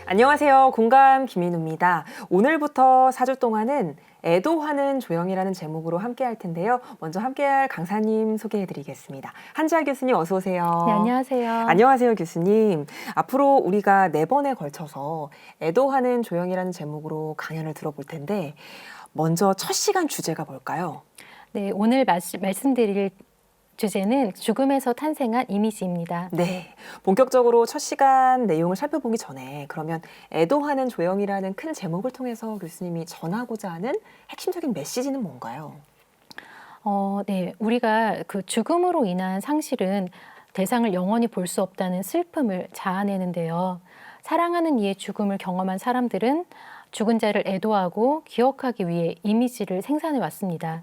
안녕하세요. 공감 김인우입니다. 오늘부터 4주 동안은 애도하는 조형이라는 제목으로 함께 할 텐데요. 먼저 함께 할 강사님 소개해 드리겠습니다. 한지아 교수님 어서 오세요. 네, 안녕하세요. 안녕하세요, 교수님. 앞으로 우리가 4번에 걸쳐서 애도하는 조형이라는 제목으로 강연을 들어볼 텐데 먼저 첫 시간 주제가 뭘까요? 네, 오늘 말씀드릴 주제는 죽음에서 탄생한 이미지입니다. 네, 본격적으로 첫 시간 내용을 살펴보기 전에 그러면 애도하는 조형이라는 큰 제목을 통해서 교수님이 전하고자 하는 핵심적인 메시지는 뭔가요? 네, 우리가 그 죽음으로 인한 상실은 대상을 영원히 볼 수 없다는 슬픔을 자아내는데요. 사랑하는 이의 죽음을 경험한 사람들은 죽은 자를 애도하고 기억하기 위해 이미지를 생산해 왔습니다.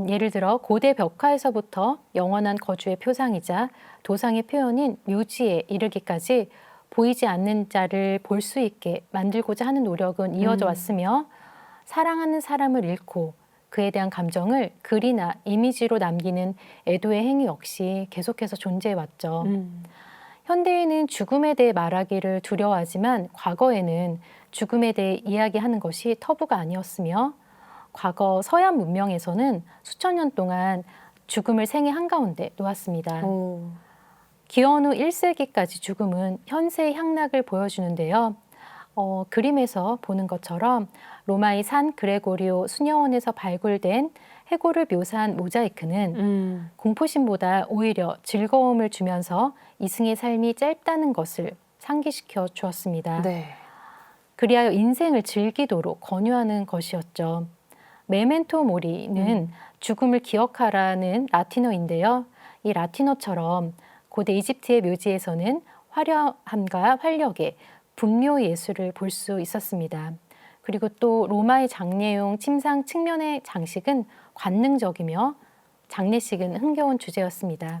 예를 들어 고대 벽화에서부터 영원한 거주의 표상이자 도상의 표현인 묘지에 이르기까지 보이지 않는 자를 볼 수 있게 만들고자 하는 노력은 이어져 왔으며 사랑하는 사람을 잃고 그에 대한 감정을 글이나 이미지로 남기는 애도의 행위 역시 계속해서 존재해 왔죠. 현대인은 죽음에 대해 말하기를 두려워하지만 과거에는 죽음에 대해 이야기하는 것이 터부가 아니었으며 과거 서양 문명에서는 수천 년 동안 죽음을 생애 한가운데 놓았습니다. 기원후 1세기까지 죽음은 현세의 향락을 보여주는데요. 그림에서 보는 것처럼 로마의 산 그레고리오 수녀원에서 발굴된 해골을 묘사한 모자이크는 공포심보다 오히려 즐거움을 주면서 이승의 삶이 짧다는 것을 상기시켜 주었습니다. 네. 그리하여 인생을 즐기도록 권유하는 것이었죠. 메멘토 모리는 죽음을 기억하라는 라틴어인데요. 이 라틴어처럼 고대 이집트의 묘지에서는 화려함과 활력의 분묘 예술을 볼 수 있었습니다. 그리고 또 로마의 장례용 침상 측면의 장식은 관능적이며 장례식은 흥겨운 주제였습니다.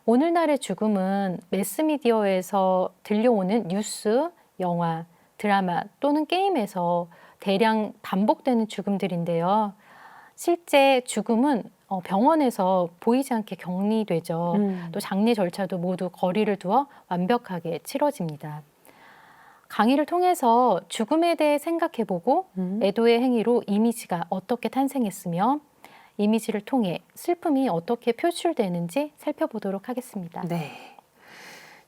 오늘날의 죽음은 매스미디어에서 들려오는 뉴스, 영화, 드라마 또는 게임에서 대량 반복되는 죽음들인데요. 실제 죽음은 병원에서 보이지 않게 격리되죠. 또 장례 절차도 모두 거리를 두어 완벽하게 치러집니다. 강의를 통해서 죽음에 대해 생각해보고 애도의 행위로 이미지가 어떻게 탄생했으며 이미지를 통해 슬픔이 어떻게 표출되는지 살펴보도록 하겠습니다. 네.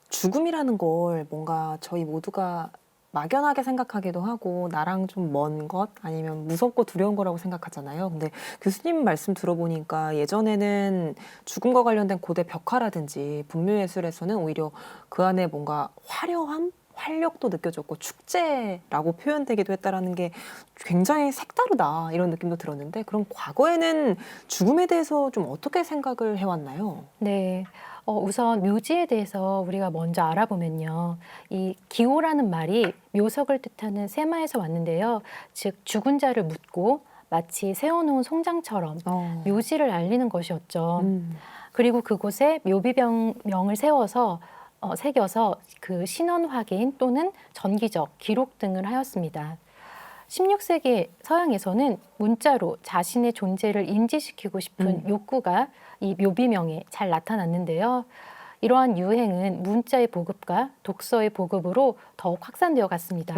죽음이라는 걸 뭔가 저희 모두가 막연하게 생각하기도 하고 나랑 좀 먼 것 아니면 무섭고 두려운 거라고 생각하잖아요. 근데 교수님 말씀 들어보니까 예전에는 죽음과 관련된 고대 벽화라든지 분묘예술에서는 오히려 그 안에 뭔가 화려함? 활력도 느껴졌고 축제라고 표현되기도 했다라는 게 굉장히 색다르다 이런 느낌도 들었는데 그럼 과거에는 죽음에 대해서 좀 어떻게 생각을 해왔나요? 네. 우선 묘지에 대해서 우리가 먼저 알아보면요. 이 기호라는 말이 묘석을 뜻하는 세마에서 왔는데요. 즉 죽은 자를 묻고 마치 세워놓은 송장처럼 묘지를 알리는 것이었죠. 그리고 그곳에 묘비명을 세워서 새겨서 그 신원 확인 또는 전기적 기록 등을 하였습니다. 16세기 서양에서는 문자로 자신의 존재를 인지시키고 싶은 욕구가 이 묘비명에 잘 나타났는데요. 이러한 유행은 문자의 보급과 독서의 보급으로 더욱 확산되어 갔습니다.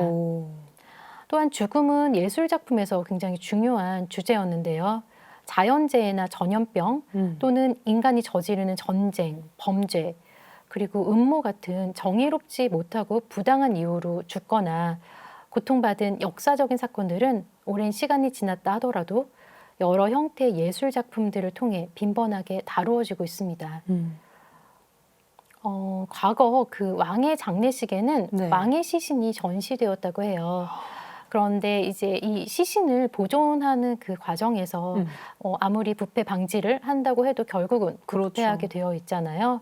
또한 죽음은 예술작품에서 굉장히 중요한 주제였는데요. 자연재해나 전염병 또는 인간이 저지르는 전쟁, 범죄, 그리고 음모 같은 정의롭지 못하고 부당한 이유로 죽거나 고통받은 역사적인 사건들은 오랜 시간이 지났다 하더라도 여러 형태의 예술 작품들을 통해 빈번하게 다루어지고 있습니다. 과거 그 왕의 장례식에는 네. 왕의 시신이 전시되었다고 해요. 그런데 이제 이 시신을 보존하는 그 과정에서 아무리 부패 방지를 한다고 해도 결국은 부패하게 되어 있잖아요.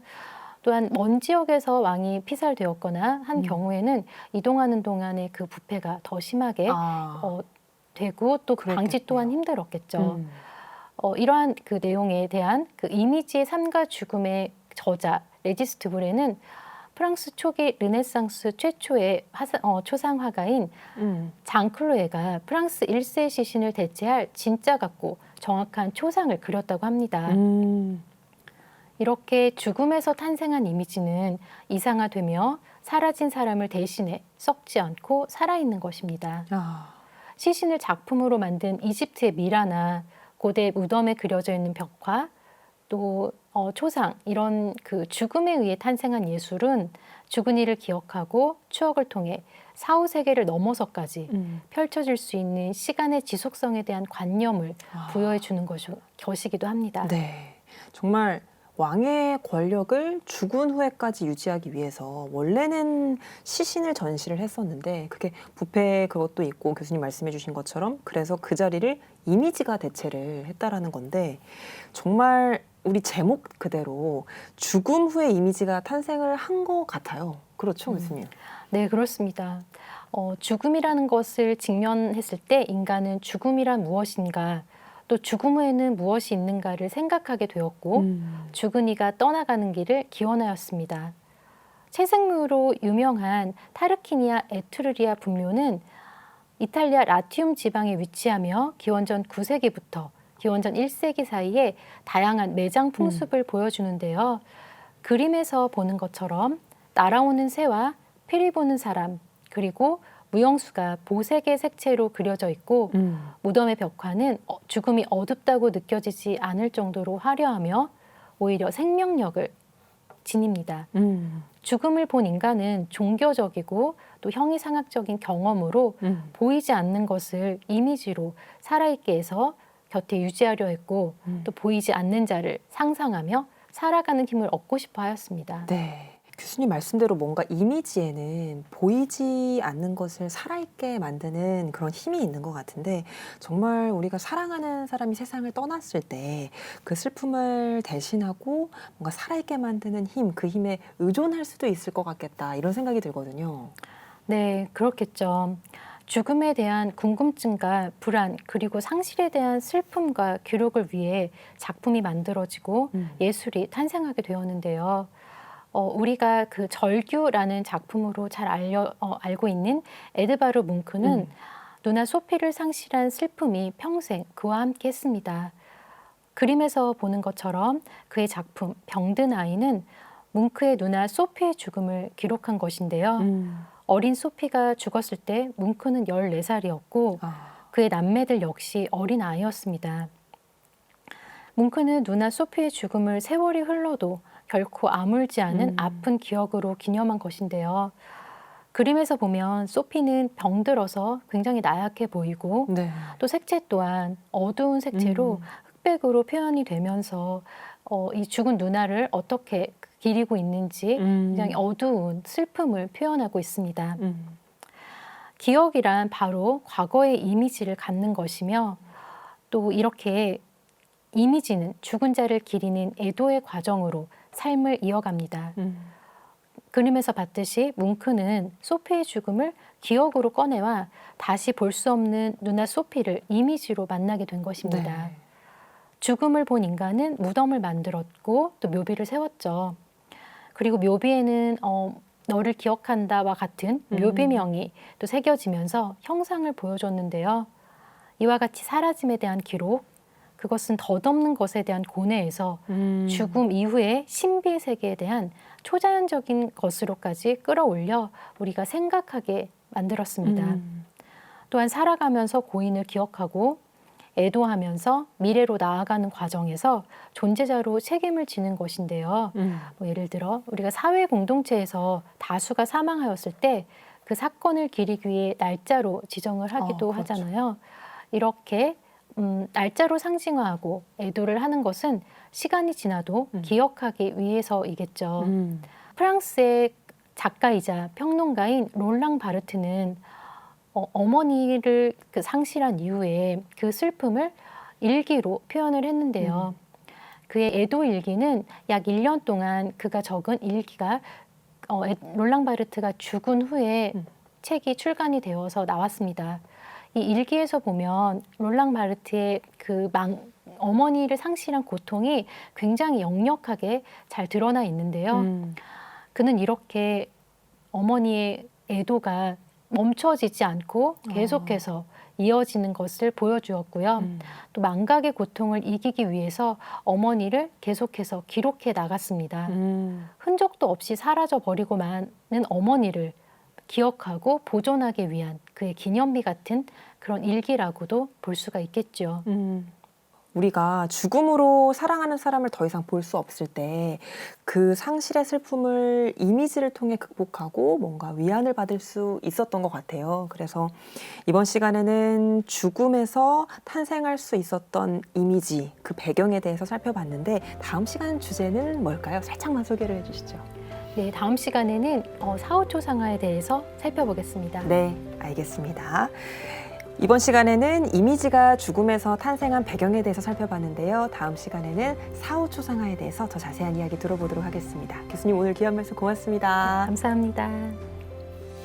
또한 먼 지역에서 왕이 피살되었거나 한 경우에는 이동하는 동안에 그 부패가 더 심하게 되고 또 방지 또한 힘들었겠죠. 이러한 그 내용에 대한 그 이미지의 삶과 죽음의 저자 레지스트 브레는 프랑스 초기 르네상스 최초의 초상 화가인 장 클로에가 프랑스 1세 시신을 대체할 진짜 같고 정확한 초상을 그렸다고 합니다. 이렇게 죽음에서 탄생한 이미지는 이상화되며 사라진 사람을 대신해 썩지 않고 살아있는 것입니다. 아, 시신을 작품으로 만든 이집트의 미라나 고대 무덤에 그려져 있는 벽화, 또 초상 이런 그 죽음에 의해 탄생한 예술은 죽은 이를 기억하고 추억을 통해 사후 세계를 넘어서까지 펼쳐질 수 있는 시간의 지속성에 대한 관념을 부여해 주는 것이기도 합니다. 네. 정말 왕의 권력을 죽은 후에까지 유지하기 위해서 원래는 시신을 전시를 했었는데 그게 부패 그것도 있고 교수님 말씀해 주신 것처럼 그래서 그 자리를 이미지가 대체를 했다라는 건데 정말 우리 제목 그대로 죽음 후에 이미지가 탄생을 한 것 같아요. 그렇죠, 교수님? 네, 그렇습니다. 죽음이라는 것을 직면했을 때 인간은 죽음이란 무엇인가, 또 죽음 후에는 무엇이 있는가를 생각하게 되었고 죽은 이가 떠나가는 길을 기원하였습니다. 채색무로 유명한 타르키니아 에트루리아 분묘는 이탈리아 라티움 지방에 위치하며 기원전 9세기부터 기원전 1세기 사이에 다양한 매장 풍습을 보여주는데요. 그림에서 보는 것처럼 날아오는 새와 피리 보는 사람, 그리고 무용수가 보색의 색채로 그려져 있고 무덤의 벽화는 죽음이 어둡다고 느껴지지 않을 정도로 화려하며 오히려 생명력을 지닙니다. 죽음을 본 인간은 종교적이고 또 형이상학적인 경험으로 보이지 않는 것을 이미지로 살아있게 해서 곁에 유지하려 했고 또 보이지 않는 자를 상상하며 살아가는 힘을 얻고 싶어 하였습니다. 네. 교수님 말씀대로 뭔가 이미지에는 보이지 않는 것을 살아있게 만드는 그런 힘이 있는 것 같은데 정말 우리가 사랑하는 사람이 세상을 떠났을 때 그 슬픔을 대신하고 뭔가 살아있게 만드는 힘, 그 힘에 의존할 수도 있을 것 같겠다 이런 생각이 들거든요. 네, 그렇겠죠. 죽음에 대한 궁금증과 불안, 그리고 상실에 대한 슬픔과 기록을 위해 작품이 만들어지고 예술이 탄생하게 되었는데요. 우리가 그 절규라는 작품으로 잘 알고 있는 에드바르 뭉크는 누나 소피를 상실한 슬픔이 평생 그와 함께 했습니다. 그림에서 보는 것처럼 그의 작품 병든 아이는 뭉크의 누나 소피의 죽음을 기록한 것인데요. 어린 소피가 죽었을 때 뭉크는 14살이었고 그의 남매들 역시 어린 아이였습니다. 뭉크는 누나 소피의 죽음을 세월이 흘러도 결코 아물지 않은 아픈 기억으로 기념한 것인데요. 그림에서 보면 소피는 병들어서 굉장히 나약해 보이고 네. 또 색채 또한 어두운 색채로 흑백으로 표현이 되면서 이 죽은 누나를 어떻게 기리고 있는지 굉장히 어두운 슬픔을 표현하고 있습니다. 기억이란 바로 과거의 이미지를 갖는 것이며 또 이렇게 이미지는 죽은 자를 기리는 애도의 과정으로 삶을 이어갑니다. 그림에서 봤듯이 뭉크는 소피의 죽음을 기억으로 꺼내와 다시 볼 수 없는 누나 소피를 이미지로 만나게 된 것입니다. 네. 죽음을 본 인간은 무덤을 만들었고 또 묘비를 세웠죠. 그리고 묘비에는 너를 기억한다와 같은 묘비명이 또 새겨지면서 형상을 보여줬는데요. 이와 같이 사라짐에 대한 기록, 그것은 덧없는 것에 대한 고뇌에서 죽음 이후의 신비의 세계에 대한 초자연적인 것으로까지 끌어올려 우리가 생각하게 만들었습니다. 또한 살아가면서 고인을 기억하고 애도하면서 미래로 나아가는 과정에서 존재자로 책임을 지는 것인데요. 뭐 예를 들어 우리가 사회 공동체에서 다수가 사망하였을 때 그 사건을 기리기 위해 날짜로 지정을 하기도 그렇죠. 하잖아요. 이렇게 날짜로 상징화하고 애도를 하는 것은 시간이 지나도 기억하기 위해서이겠죠. 프랑스의 작가이자 평론가인 롤랑 바르트는 어머니를 그 상실한 이후에 그 슬픔을 일기로 표현을 했는데요. 그의 애도 일기는 약 1년 동안 그가 적은 일기가 롤랑 바르트가 죽은 후에 책이 출간이 되어서 나왔습니다. 이 일기에서 보면 롤랑 바르트의 그 어머니를 상실한 고통이 굉장히 역력하게 잘 드러나 있는데요. 그는 이렇게 어머니의 애도가 멈춰지지 않고 계속해서 이어지는 것을 보여주었고요. 또 망각의 고통을 이기기 위해서 어머니를 계속해서 기록해 나갔습니다. 흔적도 없이 사라져 버리고 마는 어머니를 기억하고 보존하기 위한 그의 기념비 같은 그런 일기라고도 볼 수가 있겠죠. 우리가 죽음으로 사랑하는 사람을 더 이상 볼 수 없을 때 그 상실의 슬픔을 이미지를 통해 극복하고 뭔가 위안을 받을 수 있었던 것 같아요. 그래서 이번 시간에는 죽음에서 탄생할 수 있었던 이미지, 그 배경에 대해서 살펴봤는데 다음 시간 주제는 뭘까요? 살짝만 소개를 해주시죠. 네, 다음 시간에는 사후초상화에 대해서 살펴보겠습니다. 네, 알겠습니다. 이번 시간에는 이미지가 죽음에서 탄생한 배경에 대해서 살펴봤는데요. 다음 시간에는 사후초상화에 대해서 더 자세한 이야기 들어보도록 하겠습니다. 교수님 오늘 귀한 말씀 고맙습니다. 감사합니다.